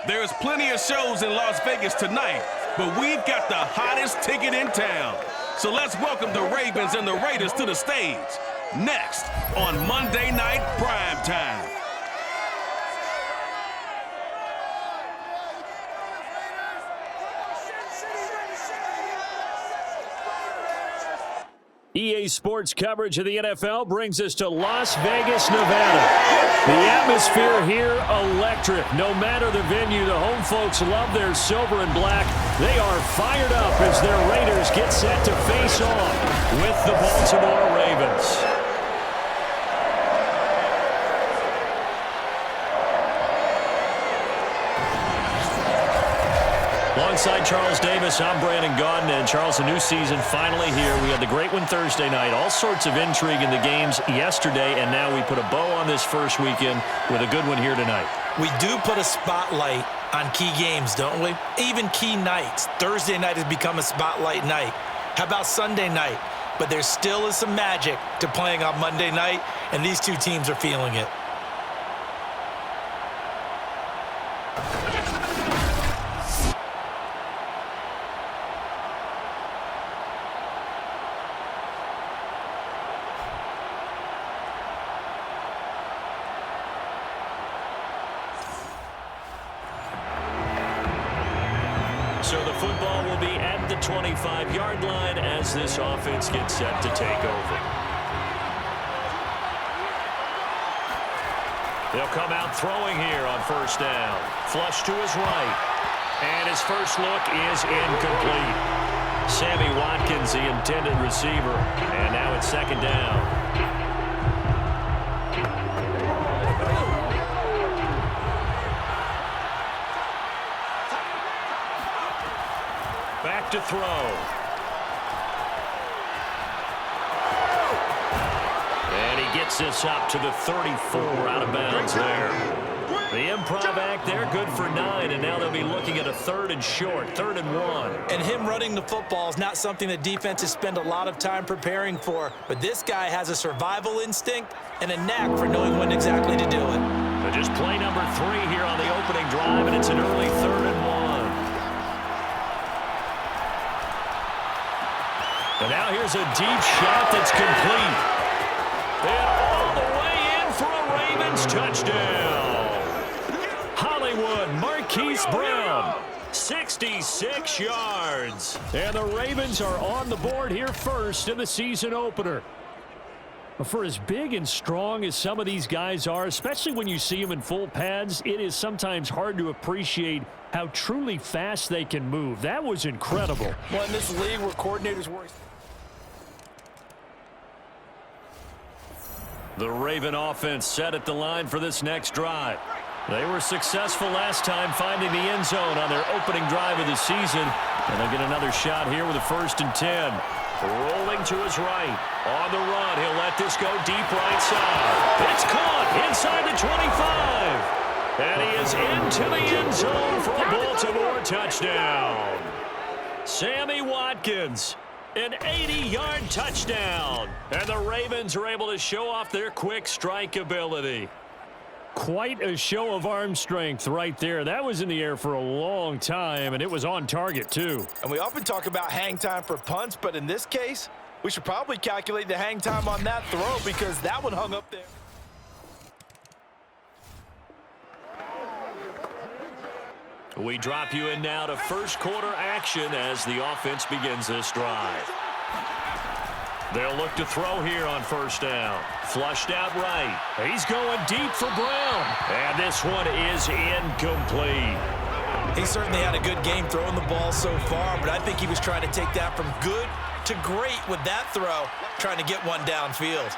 There's plenty of shows in Las Vegas tonight, but we've got the hottest ticket in town. So let's welcome the Ravens and the Raiders to the stage. Next on Monday Night Primetime. EA Sports coverage of the NFL brings us to Las Vegas, Nevada. The atmosphere here, electric. No matter the venue, the home folks love their silver and black. They are fired up as their Raiders get set to face off with the Baltimore Ravens. Alongside Charles Davis, I'm Brandon Gaudin. And Charles, a new season finally here. We had the great one Thursday night. All sorts of intrigue in the games yesterday, and now we put a bow on this first weekend with a good one here tonight. We do put a spotlight on key games, don't we? Even key nights. Thursday night has become a spotlight night. How about Sunday night? But there still is some magic to playing on Monday night, and these two teams are feeling it. So the football will be at the 25-yard line as this offense gets set to take over. They'll come out throwing here on first down. Flush to his right. And his first look is incomplete. Sammy Watkins, the intended receiver. And now it's second down. Back to throw. And he gets this up to the 34, out of bounds there. The improv act there, good for 9, and now they'll be looking at a third and short, 3rd and 1. And him running the football is not something that defenses spend a lot of time preparing for, but this guy has a survival instinct and a knack for knowing when exactly to do it. But just play number 3 here on the opening drive, and it's an early 3rd and 1. And now here's a deep shot that's complete. And all the way in for a Ravens touchdown. Hollywood Marquise Brown, 66 yards. And the Ravens are on the board here first in the season opener. For as big and strong as some of these guys are, especially when you see them in full pads, it is sometimes hard to appreciate how truly fast they can move. That was incredible. Well, in this league where coordinators work. The Raven offense set at the line for this next drive. They were successful last time finding the end zone on their opening drive of the season. And they'll get another shot here with a 1st and 10. Rolling to his right. On the run, he'll let this go deep right side. It's caught inside the 25. And he is into the end zone for a Baltimore touchdown. Sammy Watkins, an 80-yard touchdown. And the Ravens are able to show off their quick strike ability. Quite a show of arm strength right there. That was in the air for a long time, and it was on target, too. And we often talk about hang time for punts, but in this case, we should probably calculate the hang time on that throw because that one hung up there. We drop you in now to first quarter action as the offense begins this drive. They'll look to throw here on first down. Flushed out right. He's going deep for Brown. And this one is incomplete. He certainly had a good game throwing the ball so far, but I think he was trying to take that from good to great with that throw, trying to get one downfield.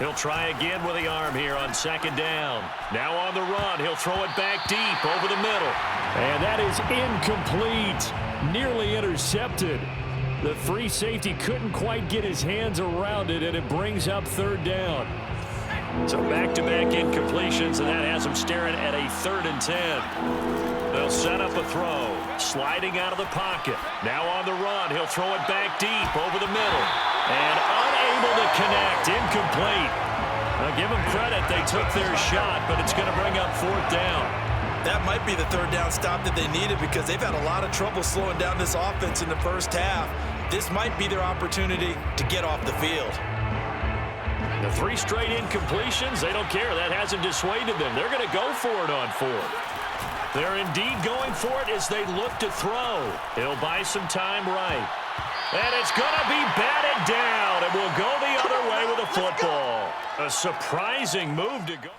He'll try again with the arm here on second down. Now on the run, he'll throw it back deep over the middle. And that is incomplete. Nearly intercepted. The free safety couldn't quite get his hands around it, and it brings up 3rd down. So back-to-back incompletions, and that has him staring at a 3rd and 10. They'll set up a throw. Sliding out of the pocket. Now on the run, he'll throw it back deep over the middle. And unable to connect. Incomplete. Now give them credit. They took their shot, but it's going to bring up 4th down. That might be the third down stop that they needed because they've had a lot of trouble slowing down this offense in the first half. This might be their opportunity to get off the field. The 3 straight incompletions, they don't care. That hasn't dissuaded them. They're going to go for it on 4th. They're indeed going for it as they look to throw. He'll buy some time right. And it's going to be batted down, and will go the other way with a football. A surprising move to go.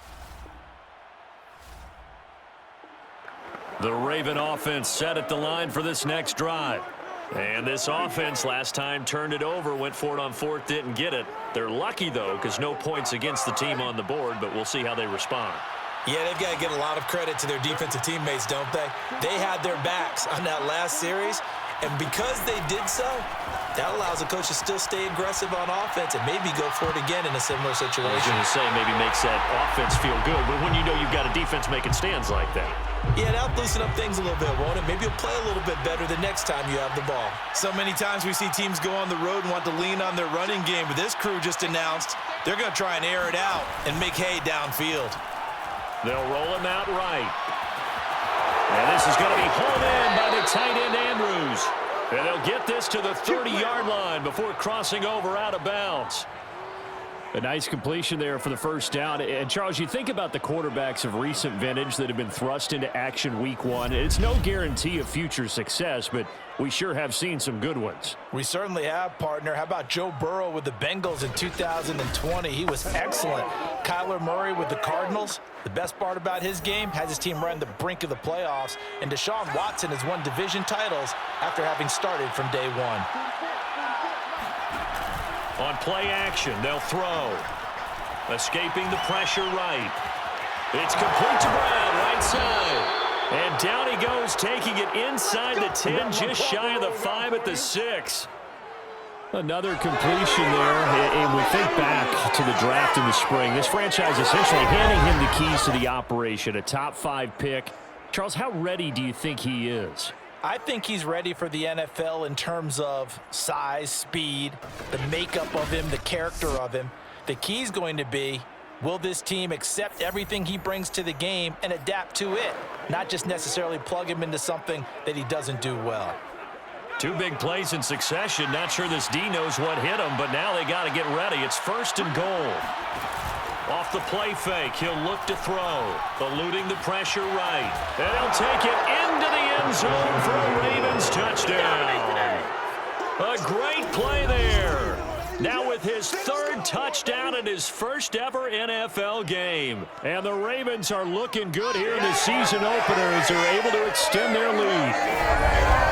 The Raven offense set at the line for this next drive. And this offense last time turned it over, went for it on 4th, didn't get it. They're lucky, though, because no points against the team on the board, but we'll see how they respond. Yeah, they've got to get a lot of credit to their defensive teammates, don't they? They had their backs on that last series, and because they did so, that allows the coach to still stay aggressive on offense and maybe go for it again in a similar situation. I was going to say maybe makes that offense feel good, but when you know you've got a defense making stands like that. Yeah, that'll loosen up things a little bit, won't it? Maybe you'll play a little bit better the next time you have the ball. So many times we see teams go on the road and want to lean on their running game, but this crew just announced they're going to try and air it out and make hay downfield. They'll roll him out right. And this is going to be hauled in by the tight end Andrews. And they'll get this to the 30-yard line before crossing over out of bounds. A nice completion there for the first down. And, Charles, you think about the quarterbacks of recent vintage that have been thrust into action week 1. It's no guarantee of future success, but we sure have seen some good ones. We certainly have, partner. How about Joe Burrow with the Bengals in 2020? He was excellent. Kyler Murray with the Cardinals. The best part about his game has his team right on the brink of the playoffs. And Deshaun Watson has won division titles after having started from day 1. On play action, they'll throw. Escaping the pressure right. It's complete to Brown, right side. And down he goes, taking it inside the 10, just shy of the 5 at the 6. Another completion there, and we think back to the draft in the spring. This franchise essentially handing him the keys to the operation, a top 5 pick. Charles, how ready do you think he is? I think he's ready for the NFL in terms of size, speed, the makeup of him, the character of him. The key is going to be, will this team accept everything he brings to the game and adapt to it, not just necessarily plug him into something that he doesn't do well. 2 big plays in succession. Not sure this D knows what hit him, but now they got to get ready. It's 1st and goal. Off the play fake, he'll look to throw. Eluding the pressure right. And he'll take it into the end zone for a Ravens touchdown. A great play there. Now with his 3rd touchdown in his first ever NFL game. And the Ravens are looking good here in the season opener as they're able to extend their lead.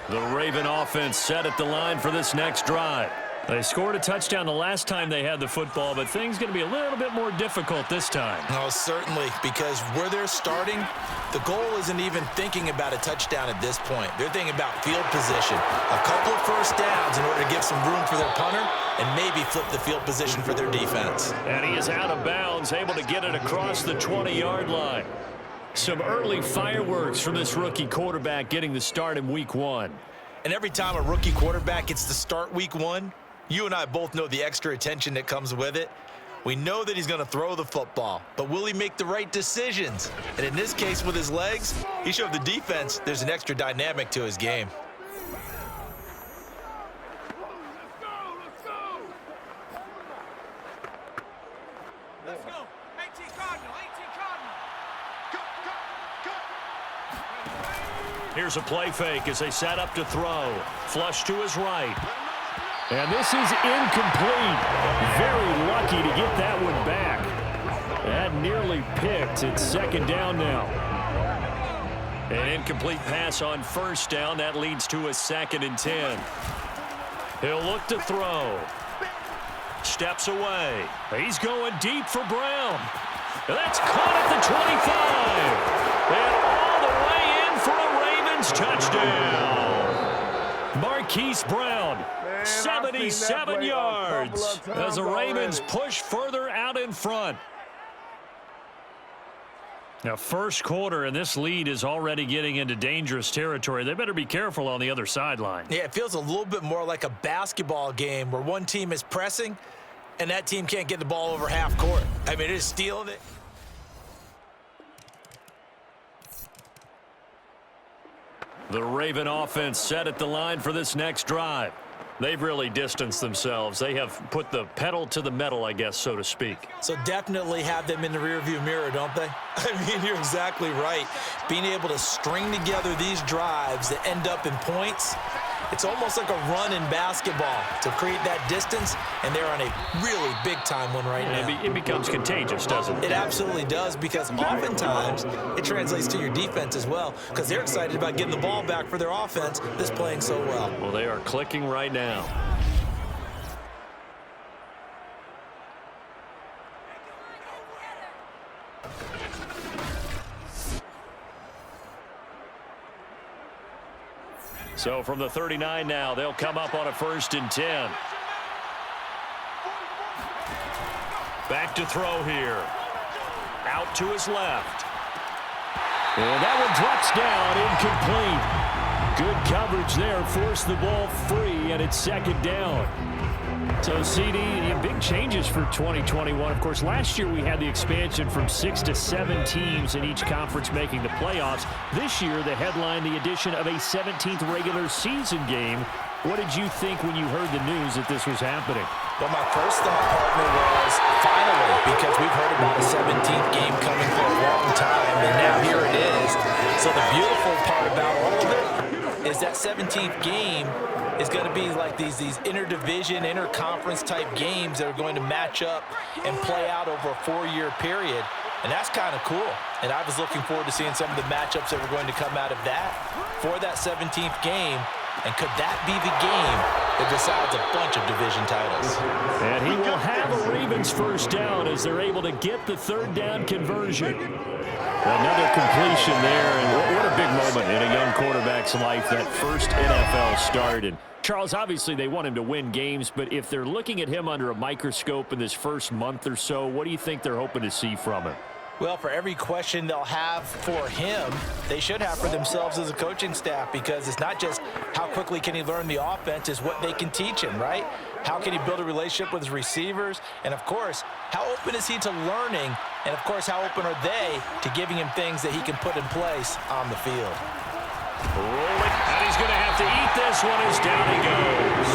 The Raven offense set at the line for this next drive. They scored a touchdown the last time they had the football, but things going to be a little bit more difficult this time. Oh, certainly, because where they're starting, the goal isn't even thinking about a touchdown at this point. They're thinking about field position, a couple of first downs in order to give some room for their punter and maybe flip the field position for their defense. And he is out of bounds, able to get it across the 20-yard line. Some early fireworks from this rookie quarterback getting the start in week 1. And every time a rookie quarterback gets to start week 1, you and I both know the extra attention that comes with it. We know that he's going to throw the football, but will he make the right decisions? And in this case with his legs, he showed the defense there's an extra dynamic to his game. Here's a play fake as they set up to throw. Flush to his right. And this is incomplete. Very lucky to get that one back. That nearly picked. It's 2nd down now. An incomplete pass on 1st down. That leads to a 2nd and 10. He'll look to throw. Steps away. He's going deep for Brown. And that's caught at the 25. And all the way in for a Ravens touchdown. Marquise Brown, 77 yards as the Ravens push further out in front. Now, first quarter, and this lead is already getting into dangerous territory. They better be careful on the other sideline. Yeah, it feels a little bit more like a basketball game where one team is pressing and that team can't get the ball over half court. I mean, they're just stealing it. The Raven offense set at the line for this next drive. They've really distanced themselves. They have put the pedal to the metal, I guess, so to speak. So definitely have them in the rearview mirror, don't they? I mean, you're exactly right. Being able to string together these drives that end up in points, it's almost like a run in basketball to create that distance, and they're on a really big-time one right now. It becomes contagious, doesn't it? It absolutely does, because oftentimes it translates to your defense as well, because they're excited about getting the ball back for their offense that's playing so well. Well, they are clicking right now. So from the 39 now, they'll come up on a 1st and 10. Back to throw here. Out to his left. And that one drops down, incomplete. Good coverage there, forced the ball free, and it's 2nd down. So, CD, big changes for 2021. Of course, last year we had the expansion from 6 to 7 teams in each conference making the playoffs. This year, the headline, the addition of a 17th regular season game. What did you think when you heard the news that this was happening? Well, my first thought, partner, was finally, because we've heard about a 17th game coming for a long time, and now here it is. So the beautiful part about all of it is that 17th game is going to be like these interdivision, interconference type games that are going to match up and play out over a 4-year period. And that's kind of cool. And I was looking forward to seeing some of the matchups that were going to come out of that for that 17th game. And could that be the game that decides a bunch of division titles? And he will have a Ravens 1st down as they're able to get the 3rd down conversion. Another completion there, and what a big moment in a young quarterback's life, that first NFL start. And Charles, obviously they want him to win games, but if they're looking at him under a microscope in this first month or so, what do you think they're hoping to see from him? Well, for every question they'll have for him, they should have for themselves as a coaching staff, because it's not just how quickly can he learn the offense, it's what they can teach him, right? How can he build a relationship with his receivers? And, of course, how open is he to learning? And, of course, how open are they to giving him things that he can put in place on the field? Rolling, and he's going to have to eat this one as down he goes.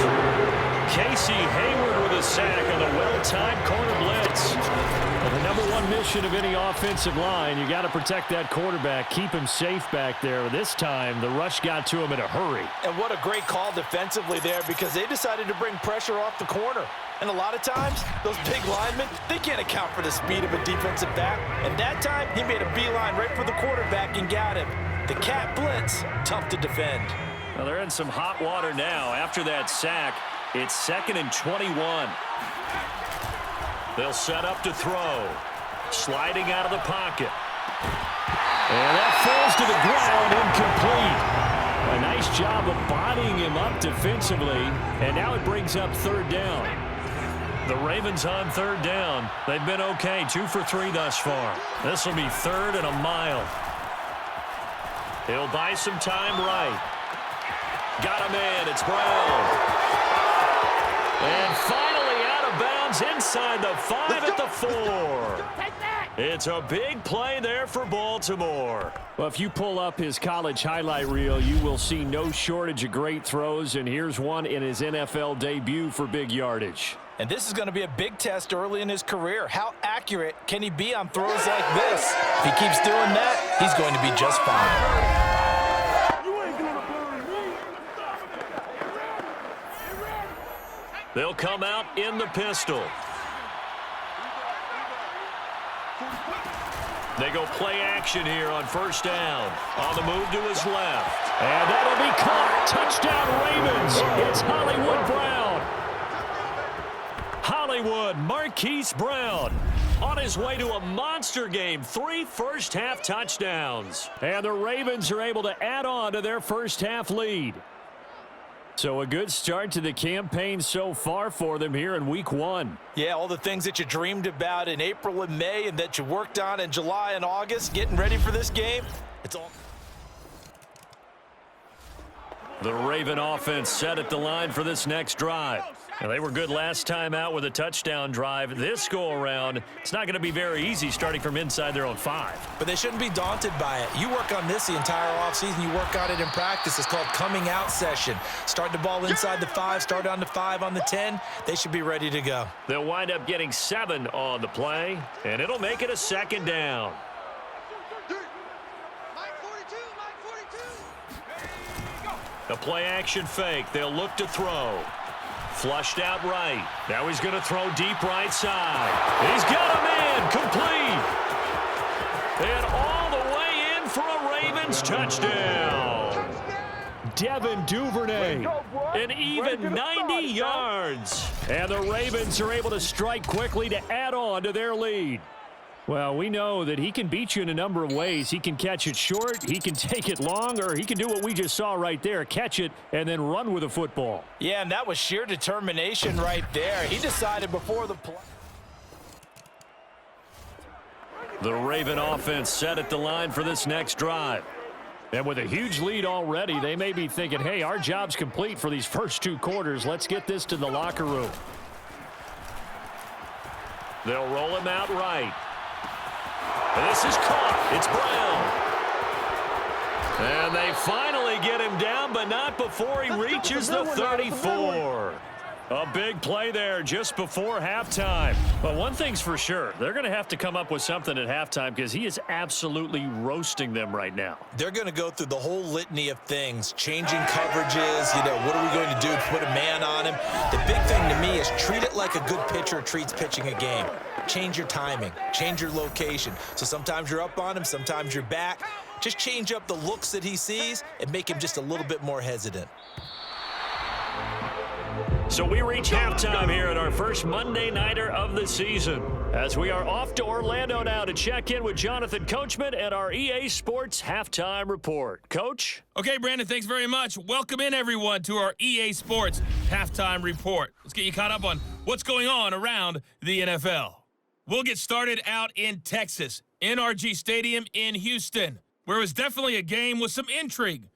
Casey Hayward with a sack on the well-timed corner blitz. Well, the #1 mission of any offensive line, you got to protect that quarterback, keep him safe back there. This time, the rush got to him in a hurry. And what a great call defensively there, because they decided to bring pressure off the corner. And a lot of times, those big linemen, they can't account for the speed of a defensive back. And that time, he made a beeline right for the quarterback and got him. The cat blitz, tough to defend. Well, they're in some hot water now. After that sack, it's 2nd and 21. They'll set up to throw. Sliding out of the pocket. And that falls to the ground, incomplete. A nice job of bodying him up defensively. And now it brings up 3rd down. The Ravens on 3rd down. They've been okay, 2 for 3 thus far. This will be 3rd and a mile. He'll buy some time right. Got him in. It's Brown. And finally out of bounds inside the 5 at the 4. It's a big play there for Baltimore. Well, if you pull up his college highlight reel, you will see no shortage of great throws, and here's one in his NFL debut for big yardage. And this is going to be a big test early in his career. How accurate can he be on throws like this? If he keeps doing that, he's going to be just fine. They'll come out in the pistol. They go play action here on 1st down. On the move to his left. And that'll be caught. Touchdown Ravens. It's Hollywood Brown. Hollywood, Marquise Brown, on his way to a monster game. 3 first-half touchdowns. And the Ravens are able to add on to their first-half lead. So a good start to the campaign so far for them here in week 1. Yeah, all the things that you dreamed about in April and May and that you worked on in July and August, getting ready for this game, it's all. The Raven offense set at the line for this next drive. Now, they were good last time out with a touchdown drive. This go-around, it's not going to be very easy starting from inside their own 5. But they shouldn't be daunted by it. You work on this the entire offseason. You work on it in practice. It's called coming out session. Start the ball inside the 5, start on the 5 on the 10. They should be ready to go. They'll wind up getting 7 on the play, and it'll make it a 2nd down. A play-action fake. They'll look to throw. Flushed out right. Now he's going to throw deep right side. He's got a man. Complete. And all the way in for a Ravens touchdown. Devin Duvernay. An even 90 yards. And the Ravens are able to strike quickly to add on to their lead. Well, we know that he can beat you in a number of ways. He can catch it short, he can take it long, or he can do what we just saw right there, catch it and then run with the football. Yeah, and that was sheer determination right there. He decided before the play. The Raven offense set at the line for this next drive. And with a huge lead already, they may be thinking, hey, our job's complete for these first 2 quarters. Let's get this to the locker room. They'll roll him out right. And this is caught. It's Brown. And they finally get him down, but not before he reaches the 34. A big play there just before halftime. But one thing's for sure, they're going to have to come up with something at halftime because he is absolutely roasting them right now. They're going to go through the whole litany of things, changing coverages, what are we going to do to put a man on him? The big thing to me is treat it like a good pitcher treats pitching a game. Change your timing, change your location. So sometimes you're up on him, sometimes you're back. Just change up the looks that he sees and make him just a little bit more hesitant. So we reach halftime here at our first Monday Nighter of the season as we are off to Orlando now to check in with Jonathan Coachman at our EA Sports Halftime Report. Coach? Okay, Brandon, thanks very much. Welcome in, everyone, to our EA Sports Halftime Report. Let's get you caught up on what's going on around the NFL. We'll get started out in Texas, NRG Stadium in Houston, where it was definitely a game with some intrigue.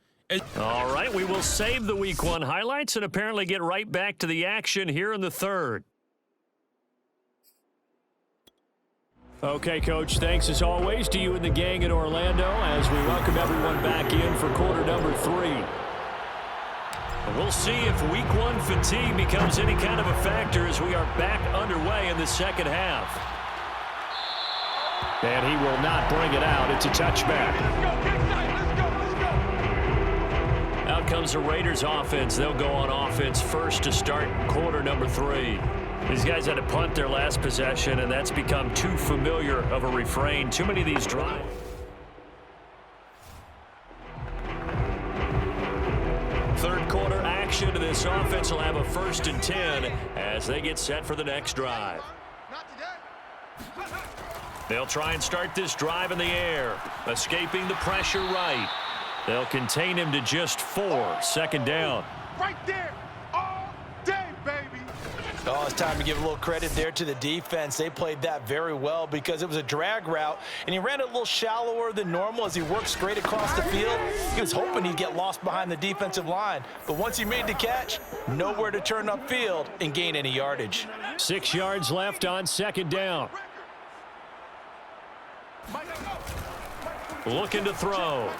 All right, we will save the Week 1 highlights and apparently get right back to the action here in the 3rd. Okay, Coach, thanks as always to you and the gang in Orlando as we welcome everyone back in for quarter number 3. We'll see if Week 1 fatigue becomes any kind of a factor as we are back underway in the second half. And he will not bring it out. It's a touchback. Out comes the Raiders offense. They'll go on offense first to start quarter number 3. These guys had to punt their last possession, and that's become too familiar of a refrain. Too many of these drives. Third quarter action to this offense will have a 1st and 10 as they get set for the next drive. They'll try and start this drive in the air, escaping the pressure right. They'll contain him to just 4, 2nd down. Right there, all day, baby. Oh, it's time to give a little credit there to the defense. They played that very well because it was a drag route, and he ran it a little shallower than normal as he worked straight across the field. He was hoping he'd get lost behind the defensive line, but once he made the catch, nowhere to turn upfield and gain any yardage. 6 yards left on 2nd down. Looking to throw.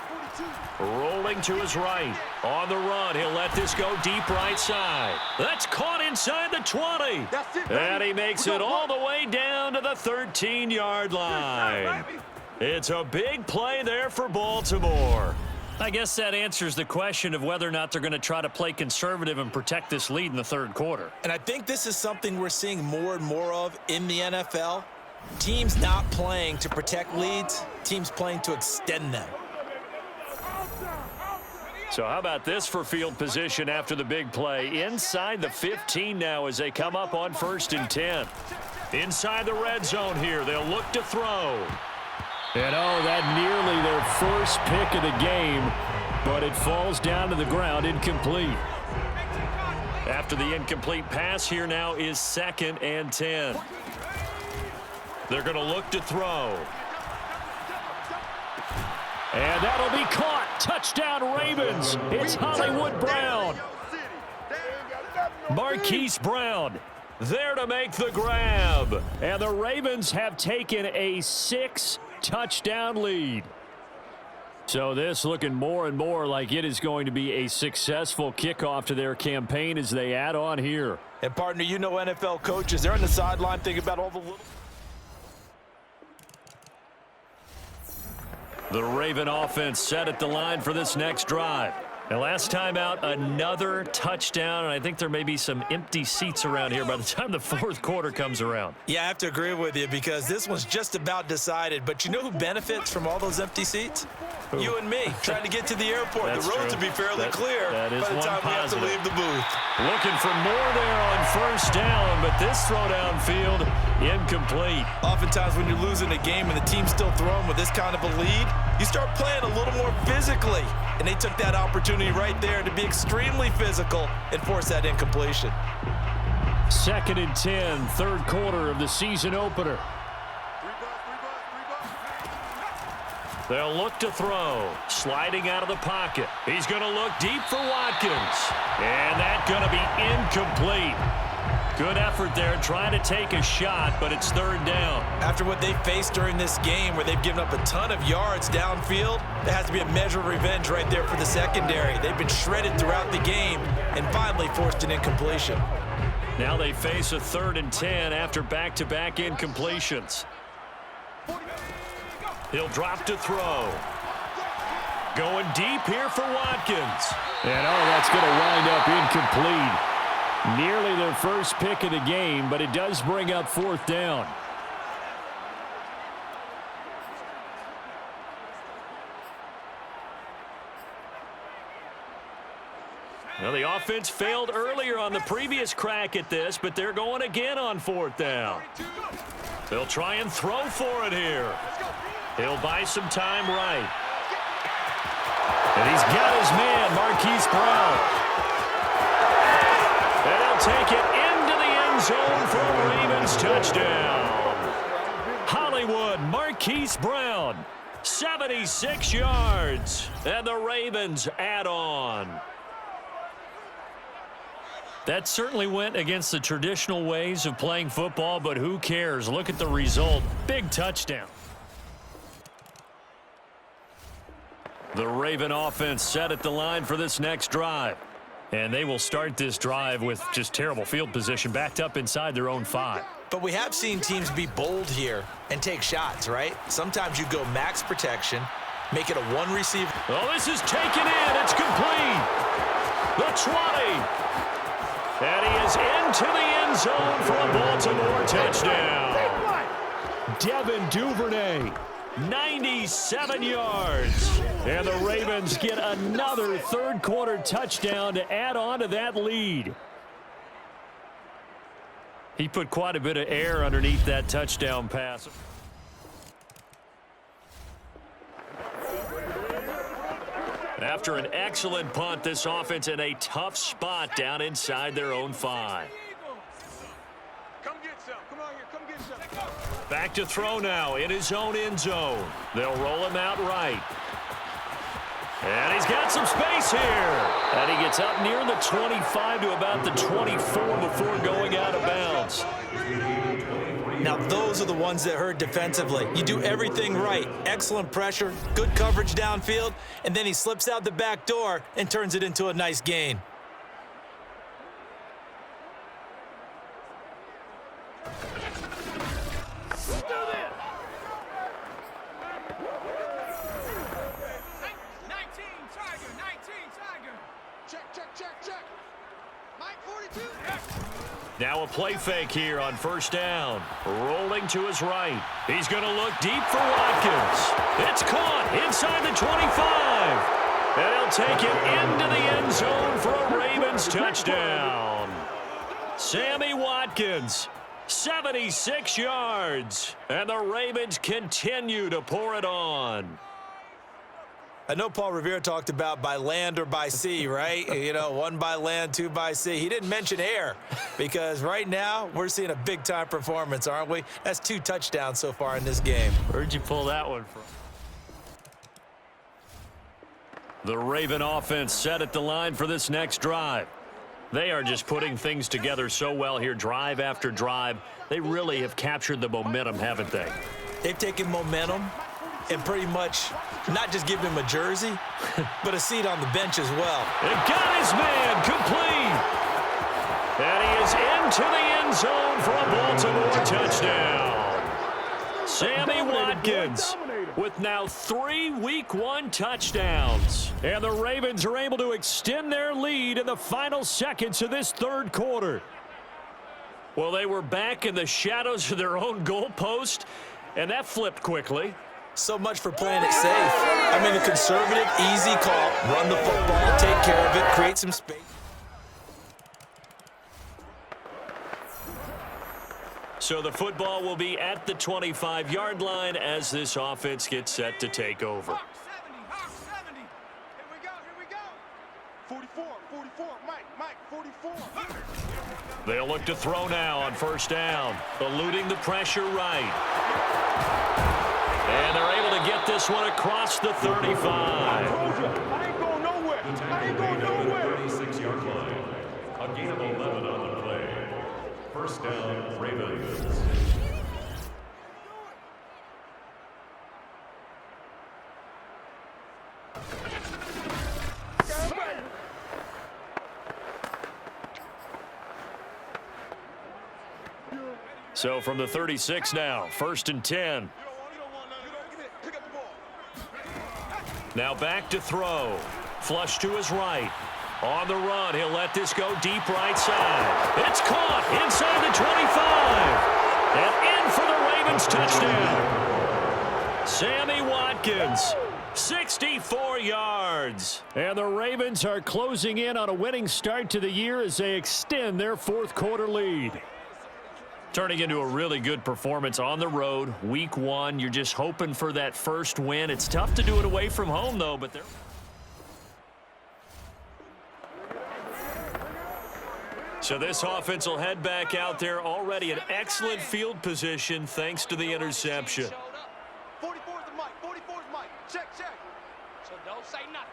Rolling to his right. On the run, he'll let this go deep right side. That's caught inside the 20. And he makes it all the way down to the 13-yard line. It's a big play there for Baltimore. I guess that answers the question of whether or not they're going to try to play conservative and protect this lead in the 3rd quarter. And I think this is something we're seeing more and more of in the NFL. Teams not playing to protect leads, teams playing to extend them. So how about this for field position after the big play? Inside the 15 now as they come up on 1st and 10. Inside the red zone here, they'll look to throw. And oh, that nearly their first pick of the game, but it falls down to the ground incomplete. After the incomplete pass, here now is 2nd and 10. They're going to look to throw. And that'll be caught. Touchdown Ravens. It's Hollywood Brown. Marquise Brown there to make the grab. And the Ravens have taken a 6-touchdown lead. So this looking more and more like it is going to be a successful kickoff to their campaign as they add on here. And partner, you know NFL coaches, they're on the sideline thinking about all the little... The Raven offense set at the line for this next drive. And last time out, another touchdown, and I think there may be some empty seats around here by the time the fourth quarter comes around. Yeah, I have to agree with you because this one's just about decided. But you know who benefits from all those empty seats? Who? You and me, trying to get to the airport. The roads will be fairly clear that is by the one time positive. we have to leave the booth. Looking for more there on first down, but this throw downfield, incomplete. Oftentimes when you're losing a game and the team's still throwing with this kind of a lead, you start playing a little more physically. And they took that opportunity right there to be extremely physical and force that incompletion. 2nd and 10, third quarter of the season opener. They'll look to throw. Sliding out of the pocket. He's going to look deep for Watkins. And that's going to be incomplete. Good effort there trying to take a shot, but it's third down. After what they faced during this game where they've given up a ton of yards downfield, there has to be a measure of revenge right there for the secondary. They've been shredded throughout the game and finally forced an incompletion. Now they face a 3rd and 10 after back-to-back incompletions. He'll drop to throw. Going deep here for Watkins. And that's going to wind up incomplete. Nearly their first pick of the game, but it does bring up 4th down. Well, the offense failed earlier on the previous crack at this, but they're going again on 4th down. They'll try and throw for it here. He'll buy some time right. And he's got his man, Marquise Brown. And he'll take it into the end zone for a Ravens touchdown. Hollywood, Marquise Brown, 76 yards. And the Ravens add on. That certainly went against the traditional ways of playing football, but who cares? Look at the result. Big touchdown. The Raven offense set at the line for this next drive. And they will start this drive with just terrible field position, backed up inside their own 5. But we have seen teams be bold here and take shots, right? Sometimes you go max protection, make it a one receiver. Oh, this is taken in. It's complete. The 20. And he is into the end zone for a Baltimore touchdown. Devin Duvernay, 97 yards. And the Ravens get another third quarter touchdown to add on to that lead. He put quite a bit of air underneath that touchdown pass. After an excellent punt, this offense in a tough spot down inside their own 5. Come get some. Come on here. Come get some. Back to throw now in his own end zone. They'll roll him out right. And he's got some space here. And he gets up near the 25 to about the 24 before going out of bounds. Now, those are the ones that hurt defensively. You do everything right. Excellent pressure, good coverage downfield, and then he slips out the back door and turns it into a nice gain. Now a play fake here on first down. Rolling to his right. He's going to look deep for Watkins. It's caught inside the 25. And he'll take it into the end zone for a Ravens touchdown. Sammy Watkins, 76 yards. And the Ravens continue to pour it on. I know Paul Revere talked about by land or by sea, right? You know, 1 by land, 2 by sea. He didn't mention air because right now we're seeing a big-time performance, aren't we? That's 2 touchdowns so far in this game. Where'd you pull that one from? The Raven offense set at the line for this next drive. They are just putting things together so well here, drive after drive. They really have captured the momentum, haven't they? They've taken momentum and pretty much not just given him a jersey, but a seat on the bench as well. It got his man complete. And he is into the end zone for a Baltimore touchdown. Sammy Watkins with now 3 Week 1 touchdowns. And the Ravens are able to extend their lead in the final seconds of this third quarter. Well, they were back in the shadows of their own goalpost, and that flipped quickly. So much for playing it safe. I mean, a conservative, easy call. Run the football, take care of it, create some space. So the football will be at the 25-yard line as this offense gets set to take over. Hawk 70. Here we go. 44, Mike, 44. They'll look to throw now on first down, eluding the pressure right. And they're able to get this one across the 35. I ain't going nowhere. 36-yard line. A gain of 11 on the play. First down, Ravens. So from the 36 now, first and 10. Now back to throw. Flush to his right. On the run, he'll let this go deep right side. It's caught inside the 25. And in for the Ravens touchdown. Sammy Watkins, 64 yards. And the Ravens are closing in on a winning start to the year as they extend their fourth quarter lead. Turning into a really good performance on the road. Week 1, you're just hoping for that first win. It's tough to do it away from home, though, but they're... So this offense will head back out there, already in excellent field position thanks to the interception. 44's the Mike. Check. So don't say nothing.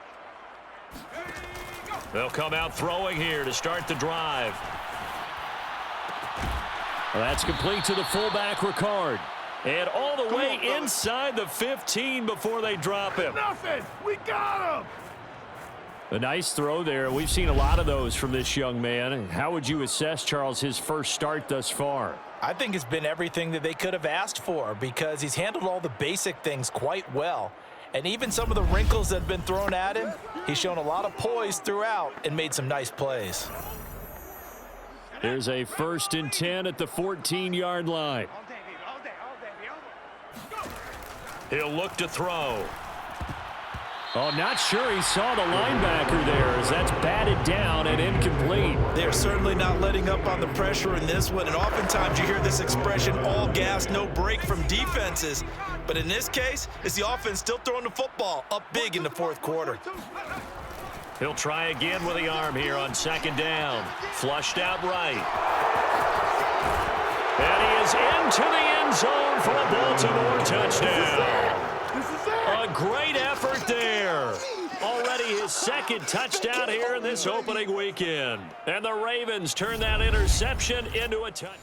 They'll come out throwing here to start the drive. Well, that's complete to the fullback, Ricard. And all the way inside the 15 before they drop him. Nothing. We got him. A nice throw there. We've seen a lot of those from this young man. How would you assess, Charles, his first start thus far? I think it's been everything that they could have asked for because he's handled all the basic things quite well. And even some of the wrinkles that have been thrown at him, he's shown a lot of poise throughout and made some nice plays. There's a first and 10 at the 14-yard line. All day. He'll look to throw. Oh, not sure he saw the linebacker there as that's batted down and incomplete. They're certainly not letting up on the pressure in this one, and oftentimes you hear this expression, all gas, no break from defenses. But in this case, it's the offense still throwing the football up big in the fourth quarter. He'll try again with the arm here on second down. Flushed out right. And he is into the end zone for a Baltimore touchdown. A great effort there. Already his second touchdown here in this opening weekend. And the Ravens turn that interception into a touchdown.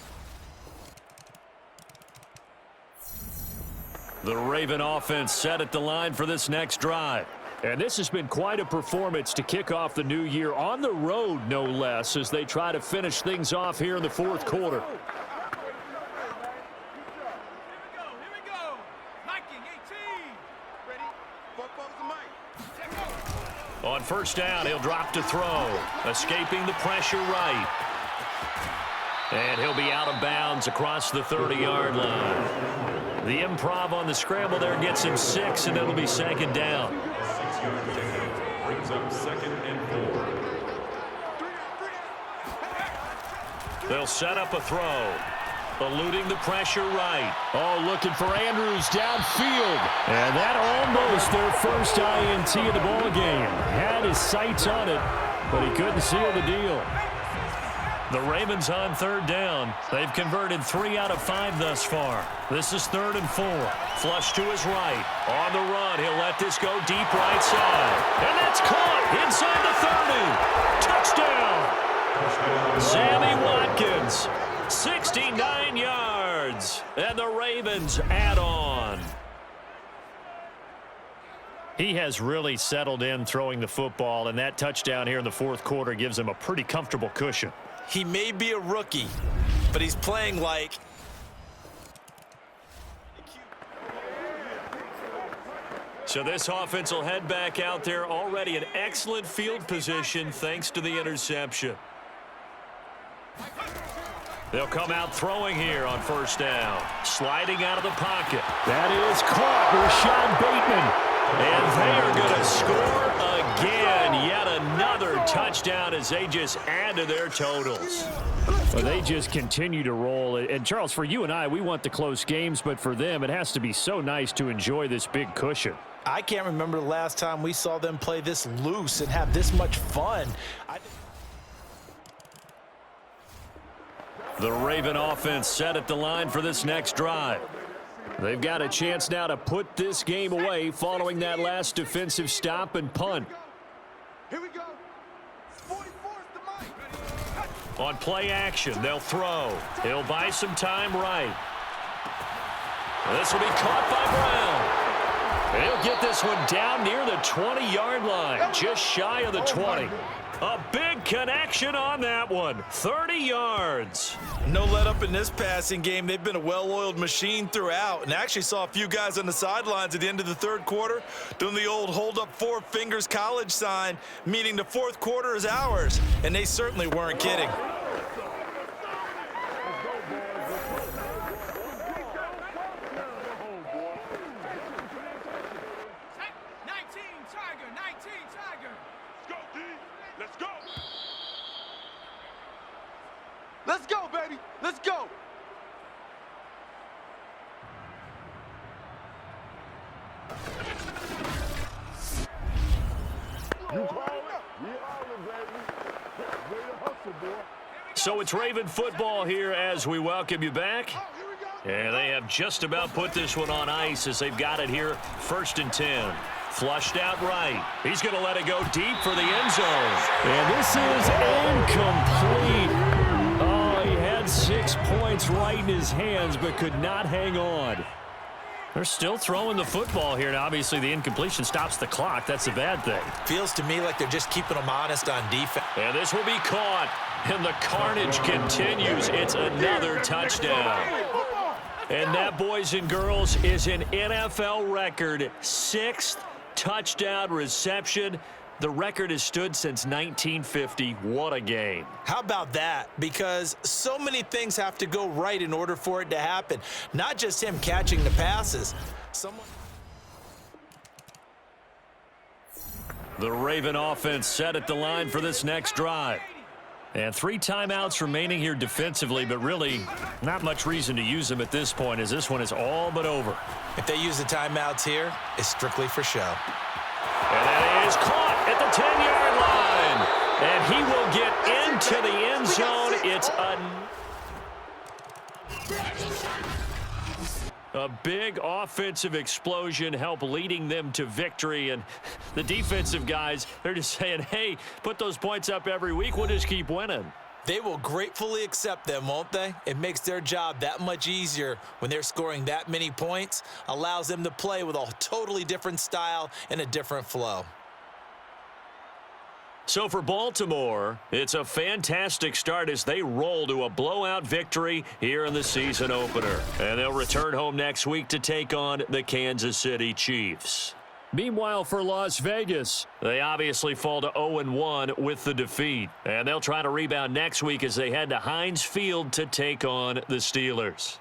The Raven offense set at the line for this next drive. And this has been quite a performance to kick off the new year on the road, no less, as they try to finish things off here in the fourth quarter. Here we go. Nike 18. Ready? Football's the Mike. On first down, he'll drop to throw, escaping the pressure right. And he'll be out of bounds across the 30-yard line. The improv on the scramble there gets him 6, and it'll be second down. 6-yard pickup brings up second and 4. They'll set up a throw, eluding the pressure right. Oh, looking for Andrews downfield. And that almost their first INT of the ball game. Had his sights on it, but he couldn't seal the deal. The Ravens on third down. They've converted 3 out of 5 thus far. This is 3rd and 4. Flush to his right. On the run, he'll let this go deep right side. And that's caught inside the 30. Touchdown. Sammy Watkins, 69 yards, and the Ravens add on. He has really settled in throwing the football, and that touchdown here in the fourth quarter gives him a pretty comfortable cushion. He may be a rookie, but he's playing like... So this offense will head back out there, already in excellent field position thanks to the interception. They'll come out throwing here on first down. Sliding out of the pocket. That is caught. Rashad Bateman. And they are going to score again. Yet another touchdown as they just add to their totals. Well, they just continue to roll. And, Charles, for you and I, we want the close games, but for them, it has to be so nice to enjoy this big cushion. I can't remember the last time we saw them play this loose and have this much fun. The Raven offense set at the line for this next drive. They've got a chance now to put this game away following that last defensive stop and punt. Here we go. 44's the mic. On play action, they'll throw. He'll buy some time right. This will be caught by Brown. He'll get this one down near the 20-yard line, just shy of the 20. A big connection on that one, 30 yards. No let up in this passing game. They've been a well-oiled machine throughout, and I actually saw a few guys on the sidelines at the end of the third quarter doing the old hold up four fingers college sign, meaning the fourth quarter is ours, and they certainly weren't kidding. Let's go, baby. Let's go. So it's Raven football here as we welcome you back. And they have just about put this one on ice as they've got it here, 1st and 10. Flushed out right. He's going to let it go deep for the end zone. And this is incomplete. 6 points right in his hands, but could not hang on. They're still throwing the football here, and obviously the incompletion stops the clock. That's a bad thing. Feels to me like they're just keeping them honest on defense. And this will be caught, and the carnage continues. It's another touchdown. And that, boys and girls, is an NFL record 6th touchdown reception. The record has stood since 1950. What a game. How about that? Because so many things have to go right in order for it to happen. Not just him catching the passes. The Raven offense set at the line for this next drive. And 3 timeouts remaining here defensively, but really not much reason to use them at this point as this one is all but over. If they use the timeouts here, it's strictly for show. And that is caught at the 10-yard line. And he will get into the end zone. It's a big offensive explosion, help leading them to victory. And the defensive guys, they're just saying, hey, put those points up every week. We'll just keep winning. They will gratefully accept them, won't they? It makes their job that much easier when they're scoring that many points. Allows them to play with a totally different style and a different flow. So for Baltimore, it's a fantastic start as they roll to a blowout victory here in the season opener. And they'll return home next week to take on the Kansas City Chiefs. Meanwhile, for Las Vegas, they obviously fall to 0-1 with the defeat. And they'll try to rebound next week as they head to Heinz Field to take on the Steelers.